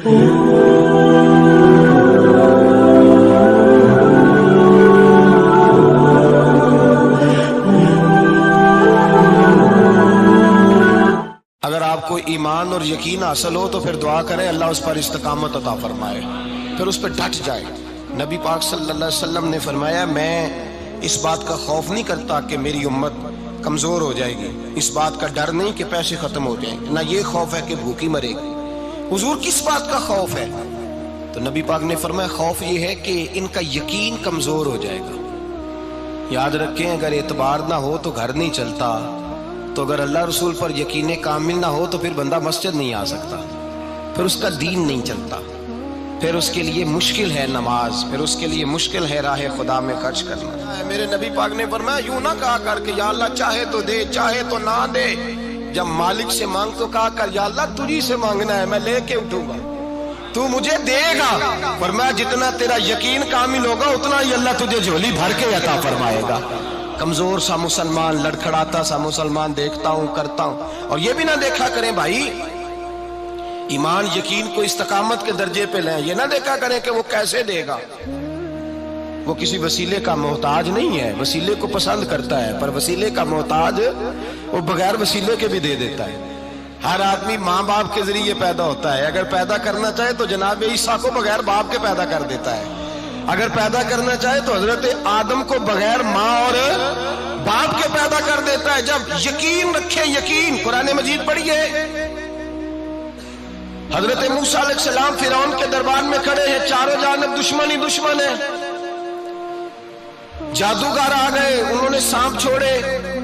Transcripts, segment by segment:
اگر آپ کو ایمان اور یقین حاصل ہو تو پھر دعا کریں اللہ اس پر استقامت عطا فرمائے، پھر اس پہ ڈٹ جائے۔ نبی پاک صلی اللہ علیہ وسلم نے فرمایا میں اس بات کا خوف نہیں کرتا کہ میری امت کمزور ہو جائے گی، اس بات کا ڈر نہیں کہ پیسے ختم ہو جائیں، نہ یہ خوف ہے کہ بھوکی مرے گی۔ حضور کس بات کا خوف ہے؟ تو نبی پاک نے فرمایا خوف یہ ہے کہ ان کا یقین کمزور ہو جائے گا۔ یاد رکھیں اگر اعتبار نہ ہو تو گھر نہیں چلتا، تو اگر اللہ رسول پر یقین کامل نہ ہو تو پھر بندہ مسجد نہیں آ سکتا، پھر اس کا دین نہیں چلتا، پھر اس کے لیے مشکل ہے نماز، پھر اس کے لیے مشکل ہے راہ خدا میں خرچ کرنا۔ میرے نبی پاک نے فرمایا یوں نہ کہا کر کہ یا اللہ چاہے تو دے چاہے تو نہ دے، جب مالک سے مانگ تو کہا کر یا اللہ تجھی سے مانگنا ہے، میں لے کے اٹھوں گا، تو مجھے دے گا۔ فرمایا جتنا تیرا یقین کامل ہوگا اتنا ہی اللہ تجھے جھولی بھر کے عطا فرمائے گا۔ کمزور سا مسلمان، لڑکھڑاتا سا مسلمان دیکھتا ہوں کرتا ہوں، اور یہ بھی نہ دیکھا کریں بھائی ایمان یقین کو استقامت کے درجے پہ لیں، یہ نہ دیکھا کریں کہ وہ کیسے دے گا، وہ کسی وسیلے کا محتاج نہیں ہے، وسیلے کو پسند کرتا ہے، پر وسیلے کا محتاج وہ بغیر وسیلے کے بھی دے دیتا ہے۔ ہر آدمی ماں باپ کے ذریعے پیدا ہوتا ہے، اگر پیدا کرنا چاہے تو جناب عیسیٰ کو بغیر باپ کے پیدا کر دیتا ہے، اگر پیدا کرنا چاہے تو حضرت آدم کو بغیر ماں اور باپ کے پیدا کر دیتا ہے۔ جب یقین رکھیں، یقین قرآن مجید پڑھیے، حضرت موسیٰ علیہ السلام فرعون کے دربار میں کھڑے ہیں، چاروں جانب دشمن ہی دشمن ہے، جادوگر آ گئے، انہوں نے سانپ چھوڑے،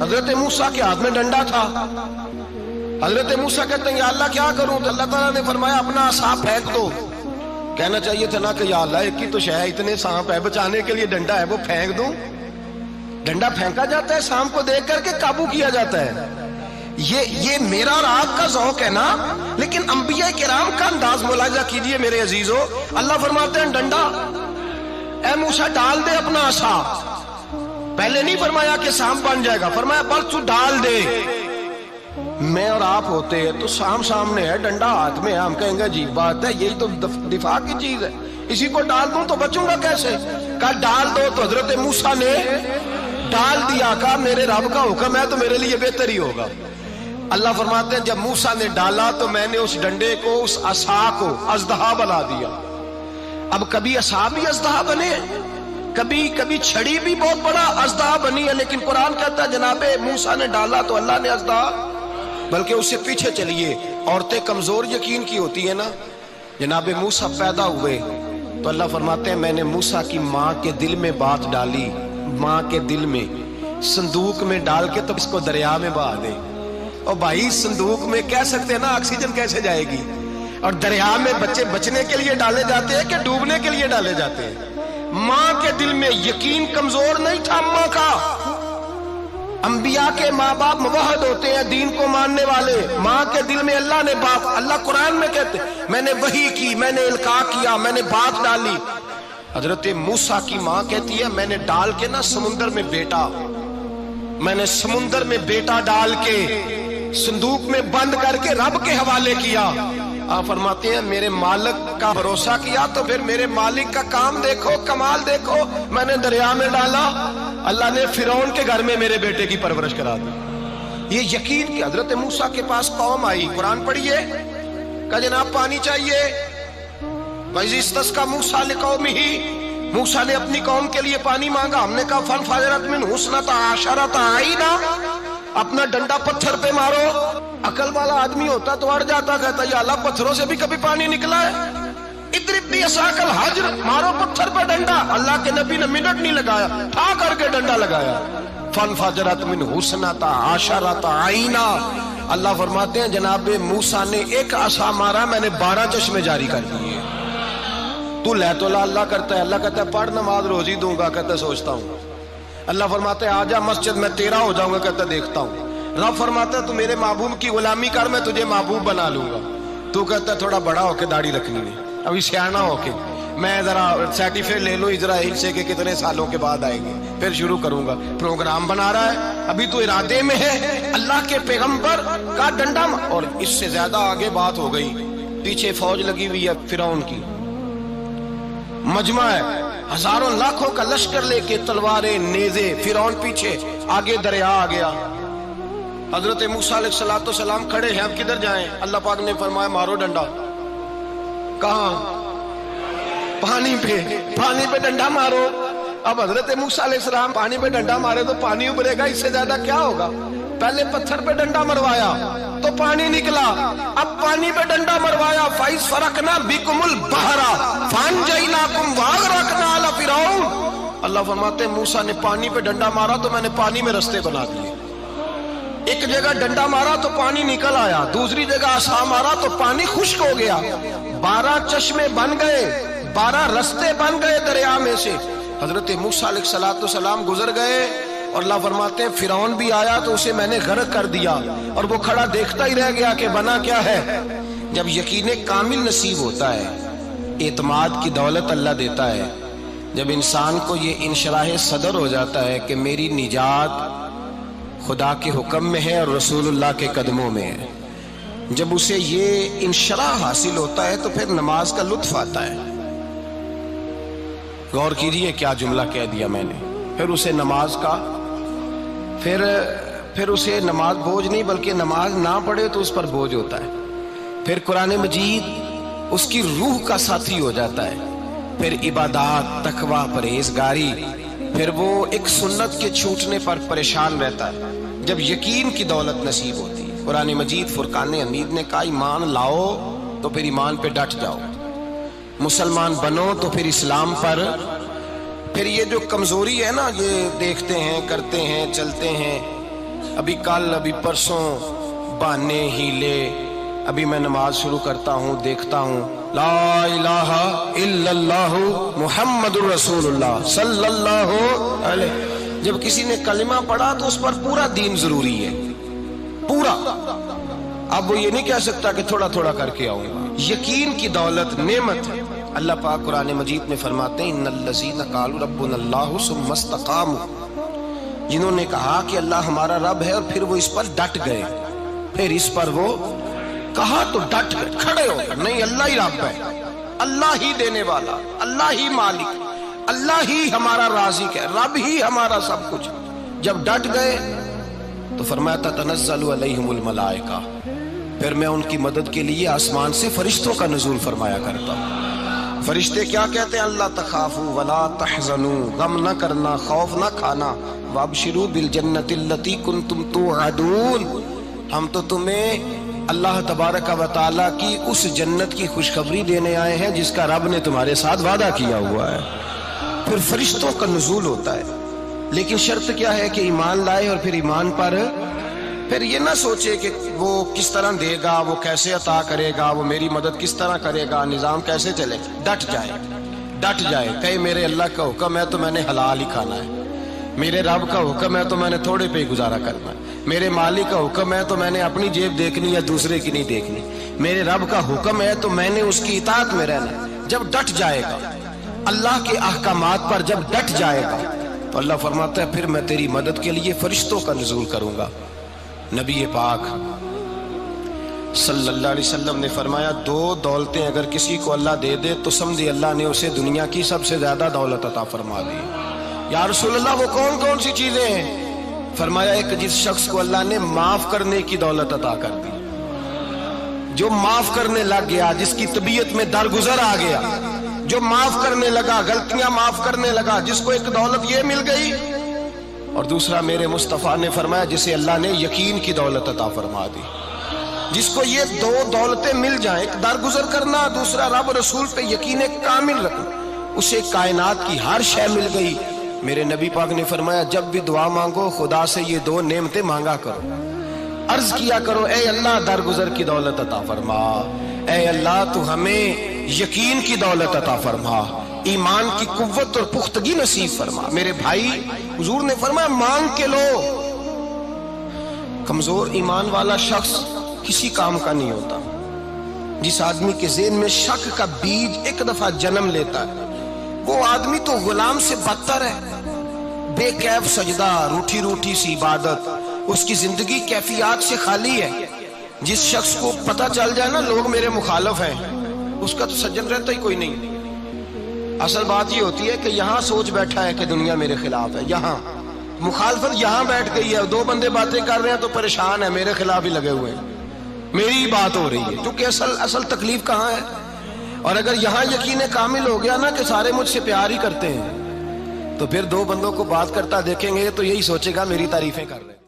حضرت موسیٰ کے ہاتھ میں ڈنڈا تھا، حضرت موسیٰ کہتے ہیں یا اللہ کیا کروں؟ تو اللہ تعالیٰ نے فرمایا اپنا عصا پھینک دو۔ کہنا چاہیے تھا نا کہ یا اللہ ایک ہی تو شے ہے، اتنے سانپ ہے، بچانے کے لیے ڈنڈا ہے وہ پھینک دوں؟ ڈنڈا پھینکا جاتا ہے، سانپ کو دیکھ کر کے قابو کیا جاتا ہے۔ یہ میرا اور آپ کا ذوق ہے نا، لیکن انبیاء کرام کا انداز ملاحظہ کیجئے میرے عزیزو۔ اللہ فرماتے ہیں ڈنڈا، اے موسیٰ ڈال دے اپنا عصا، پہلے نہیں فرمایا کہ سانپ بن جائے گا، فرمایا بس تو ڈال دے۔ میں اور آپ ہوتے ہیں تو سام سامنے ہے، ڈنڈا ہاتھ میں ہے، ہم کہیں گے عجیب بات ہے، یہی تو دفاع کی چیز ہے، اسی کو ڈال دوں تو بچوں گا کیسے؟ کہا ڈال دو، تو حضرت موسیٰ نے ڈال دیا، کہا میرے رب کا حکم ہے تو میرے لیے بہتر ہی ہوگا۔ اللہ فرماتے ہیں جب موسیٰ نے ڈالا تو میں نے اس ڈنڈے کو، اس عصا کو اژدہا بنا دیا۔ اب کبھی عصا بھی اژدہا بنے، کبھی چھڑی بھی بہت بڑا اژدہا بنی ہے، لیکن قرآن کہتا ہے جناب موسیٰ نے ڈالا تو اللہ نے اژدہا، بلکہ اس سے پیچھے چلیے، عورتیں کمزور یقین کی ہوتی ہیں نا، جناب موسیٰ پیدا ہوئے تو اللہ فرماتے ہیں میں نے موسیٰ کی ماں کے دل میں بات ڈالی، ماں کے دل میں صندوق میں ڈال کے تو اس کو دریا میں بہا دے۔ اور بھائی صندوق میں کہہ سکتے ہیں نا آکسیجن کیسے جائے گی، اور دریا میں بچے بچنے کے لیے ڈالے جاتے ہیں کہ ڈوبنے کے لیے ڈالے جاتے ہیں؟ ماں کے دل میں یقین کمزور نہیں تھا ماں کا۔ انبیاء کے ماں باپ موحد ہوتے ہیں، دین کو ماننے والے، ماں کے دل میں اللہ نے بات، اللہ قرآن میں کہتے میں نے وحی کی، میں نے القاء کیا، میں نے بات ڈالی۔ حضرت موسیٰ کی ماں کہتی ہے میں نے ڈال کے نا سمندر میں بیٹا، میں نے سمندر میں بیٹا ڈال کے صندوق میں بند کر کے رب کے حوالے کیا۔ آپ فرماتے ہیں میرے مالک کا بھروسہ کیا تو پھر میرے مالک کا کام دیکھو، کمال دیکھو، میں نے دریا میں ڈالا، اللہ نے فرعون کے گھر میں میرے بیٹے کی پرورش کرا دی۔ یہ یقین کہ حضرت موسیٰ کے پاس قوم آئی، قرآن پڑھیے، کہا جناب پانی چاہیے، وَإِذِ اسْتَسْقَىٰ مُوسَىٰ لِقَوْمِهِ، موسیٰ نے اپنی قوم کے لیے پانی مانگا، ہم نے کہا فَانْفَجَرَتْ مِنْهُ اثْنَتَا عَشَرَةَ عَيْنًا، اپنا ڈنڈا پتھر پہ مارو۔ عقل والا آدمی ہوتا تو اڑ جاتا، کہتا یا اللہ پتھروں سے بھی کبھی پانی نکلا ہے؟ اضرب بعصاک الحجر، مارو پتھر پہ ڈنڈا۔ اللہ کے نبی نے منٹ نہیں لگایا، ٹھا کر کے ڈنڈا لگایا، فَانْفَجَرَتْ مِنْهُ اثْنَتَا عَشَرَةَ عَيْنًا۔ اللہ فرماتے ہیں جناب موسیٰ نے ایک عصا مارا، میں نے 12 چشمے جاری کر دیے۔ تو لے تو لا اللہ کرتا ہے، اللہ کہتا ہے پڑھ نماز روزی دوں گا، کہتا ہے سوچتا ہوں۔ اللہ فرماتا ہے آجا مسجد میں تیرا ہو جاؤں گا، کہتا ہے دیکھتا ہوں۔ رب فرماتا ہے تو میرے محبوب کی غلامی کر، میں تجھے محبوب بنا لوں گا۔ تو کہتا ہے تھوڑا بڑا ہو کے داڑھی رکھنی ہے، ابھی سیانا ہو کے میں ذرا سرٹیفکیٹ لے لوں اسرائیل سے کہ کتنے سالوں کے بعد آئیں گے، پھر شروع کروں گا۔ پروگرام بنا رہا ہے، ابھی تو ارادے میں ہے۔ اللہ کے پیغمبر کا ڈنڈا، اور اس سے زیادہ آگے بات ہو گئی، پیچھے فوج لگی ہوئی ہے فرعون کی، مجمع ہے، ہزاروں لاکھوں کا لشکر لے کے، تلواریں نیزے، فرعون پیچھے، آگے دریا آ گیا۔ حضرت موسیٰ علیہ السلام کھڑے ہیں، اب کدھر جائیں؟ اللہ پاک نے فرمایا مارو ڈنڈا۔ کہاں؟ پانی پہ ڈنڈا مارو۔ اب حضرت موسیٰ علیہ السلام پانی پہ ڈنڈا مارے تو پانی ابھرے گا، اس سے زیادہ کیا ہوگا؟ پہلے پتھر پہ ڈنڈا مروایا تو پانی نکلا، اب پانی پہ ڈنڈا مروایا، فَإِذْ فَرَقْنَا بِكُمُ الْبَحْرَ فَأَنْجَيْنَاكُمْ وَأَغْرَقْنَا آلَ فِرْعَوْنَ۔ اللہ فرماتے ہیں موسیٰ نے پانی پہ ڈنڈا مارا تو میں نے پانی میں رستے بنا دیے۔ ایک جگہ ڈنڈا مارا تو پانی نکل آیا، دوسری جگہ عصا مارا تو پانی خشک ہو گیا، 12 چشمے بن گئے، 12 رستے بن گئے دریا میں سے۔ حضرت موسیٰ علیہ السلام گزر گئے اور اللہ فرماتے ہیں فرعون بھی آیا تو اسے میں نے غرق کر دیا، اور وہ کھڑا دیکھتا ہی رہ گیا کہ بنا کیا ہے۔ جب یقین کامل نصیب ہوتا ہے، اعتماد کی دولت اللہ دیتا ہے، جب انسان کو یہ انشراح صدر ہو جاتا ہے کہ میری نجات خدا کے حکم میں ہے اور رسول اللہ کے قدموں میں ہے، جب اسے یہ انشراح حاصل ہوتا ہے تو پھر نماز کا لطف آتا ہے۔ غور کیجیے کیا جملہ کہہ دیا میں نے۔ پھر اسے نماز کا پھر اسے نماز بوجھ نہیں، بلکہ نماز نہ پڑھے تو اس پر بوجھ ہوتا ہے۔ پھر قرآن مجید اس کی روح کا ساتھی ہو جاتا ہے، پھر عبادات، تقوی، پرہیزگاری، پھر وہ ایک سنت کے چھوٹنے پر پریشان رہتا ہے۔ جب یقین کی دولت نصیب ہوتی ہے، قرآن مجید فرقان حمید نے کہا ایمان لاؤ تو پھر ایمان پہ ڈٹ جاؤ، مسلمان بنو تو پھر اسلام پر۔ پھر یہ جو کمزوری ہے نا، یہ دیکھتے ہیں، کرتے ہیں، چلتے ہیں، ابھی کل، ابھی پرسوں، بہانے، ہیلے، ابھی میں نماز شروع کرتا ہوں، دیکھتا ہوں لا الہ الا اللہ محمد الرسول اللہ صلی اللہ علیہ۔ جب کسی نے کلمہ پڑھا تو اس پر پورا دین ضروری ہے، پورا۔ اب وہ یہ نہیں کہہ سکتا کہ تھوڑا تھوڑا کر کے آؤں گا۔ یقین کی دولت نعمت ہے۔ اللہ پاک قرآن مجید میں فرماتے ہیں ان الذین قالوا ربنا اللہ ثم استقاموا، جنہوں نے کہا کہ اللہ ہمارا رب ہے اور پھر وہ اس پر ڈٹ گئے، پھر اس پر وہ کہا تو ڈٹ گئے، کھڑے ہو گئے، نہیں اللہ ہی رب ہے، اللہ ہی دینے والا، اللہ ہی مالک، اللہ ہی ہمارا رازق ہے، رب ہی ہمارا سب کچھ۔ جب ڈٹ گئے تو فرمایا تتنزل علیہم الملائکہ، پھر میں ان کی مدد کے لیے آسمان سے فرشتوں کا نزول فرمایا کرتا ہوں۔ فرشتے کیا کہتے ہیں؟ اللہ تخافوا ولا تحزنوا، غم نہ کرنا، خوف نہ کھانا، وابشروا بالجنۃ التی کنتم توعدون، ہم تو تمہیں اللہ تبارک و تعالیٰ کی اس جنت کی خوشخبری دینے آئے ہیں جس کا رب نے تمہارے ساتھ وعدہ کیا ہوا ہے۔ پھر فرشتوں کا نزول ہوتا ہے، لیکن شرط کیا ہے کہ ایمان لائے، اور پھر ایمان پر پھر یہ نہ سوچے کہ وہ کس طرح دے گا، وہ کیسے عطا کرے گا، وہ میری مدد کس طرح کرے گا، نظام کیسے چلے، ڈٹ جائے، کہے میرے اللہ کا حکم ہے تو میں نے حلال ہی کھانا ہے، میرے رب کا حکم ہے تو میں نے تھوڑے پہ گزارا کرنا ہے، میرے مالک کا حکم ہے تو میں نے اپنی جیب دیکھنی یا دوسرے کی نہیں دیکھنی، میرے رب کا حکم ہے تو میں نے اس کی اطاعت میں رہنا۔ جب ڈٹ جائے گا اللہ کے احکامات پر، جب ڈٹ جائے گا تو اللہ فرماتا ہے پھر میں تیری مدد کے لیے فرشتوں کا نزول کروں گا۔ نبی پاک صلی اللہ علیہ وسلم نے فرمایا 2 دولتیں اگر کسی کو اللہ دے دے تو سمجھے اللہ نے اسے دنیا کی سب سے زیادہ دولت عطا فرما دی۔ یا رسول اللہ وہ کون کون سی چیزیں ہیں؟ فرمایا ایک جس شخص کو اللہ نے معاف کرنے کی دولت عطا کر دی، جو معاف کرنے لگ گیا، جس کی طبیعت میں درگزر آ گیا، جو معاف کرنے لگا، غلطیاں معاف کرنے لگا، جس کو ایک دولت یہ مل گئی۔ اور دوسرا میرے مصطفیٰ نے فرمایا جسے اللہ نے یقین کی دولت عطا فرما دی، جس کو یہ 2 دولتیں مل جائیں، ایک درگزر کرنا، دوسرا رب رسول پہ یقین کامل رکھنا، اسے کائنات کی ہر شے مل گئی۔ میرے نبی پاک نے فرمایا جب بھی دعا مانگو خدا سے یہ 2 نعمتیں مانگا کرو، عرض کیا کرو اے اللہ درگزر کی دولت عطا فرما، اے اللہ تو ہمیں یقین کی دولت عطا فرما، ایمان کی قوت اور پختگی نصیب فرما۔ میرے بھائی حضور نے فرمایا مانگ کے لو۔ کمزور ایمان والا شخص کسی کام کا نہیں ہوتا۔ جس آدمی کے ذہن میں شک کا بیج ایک دفعہ جنم لیتا ہے وہ آدمی تو غلام سے بدتر ہے۔ بے کیف سجدہ، روٹھی روٹھی سی عبادت، اس کی زندگی کیفیات سے خالی ہے۔ جس شخص کو پتہ چل جائے نا لوگ میرے مخالف ہیں، اس کا تو سجن رہتا ہی کوئی نہیں۔ اصل بات یہ ہوتی ہے کہ یہاں سوچ بیٹھا ہے کہ دنیا میرے خلاف ہے، یہاں مخالفت یہاں بیٹھ گئی ہے، دو بندے باتیں کر رہے ہیں تو پریشان ہے، میرے خلاف ہی لگے ہوئے ہیں، میری ہی بات ہو رہی ہے، کیونکہ اصل تکلیف کہاں ہے؟ اور اگر یہاں یقین کامل ہو گیا نا کہ سارے مجھ سے پیار ہی کرتے ہیں، تو پھر دو بندوں کو بات کرتا دیکھیں گے تو یہی سوچے گا میری تعریفیں کر رہے ہیں۔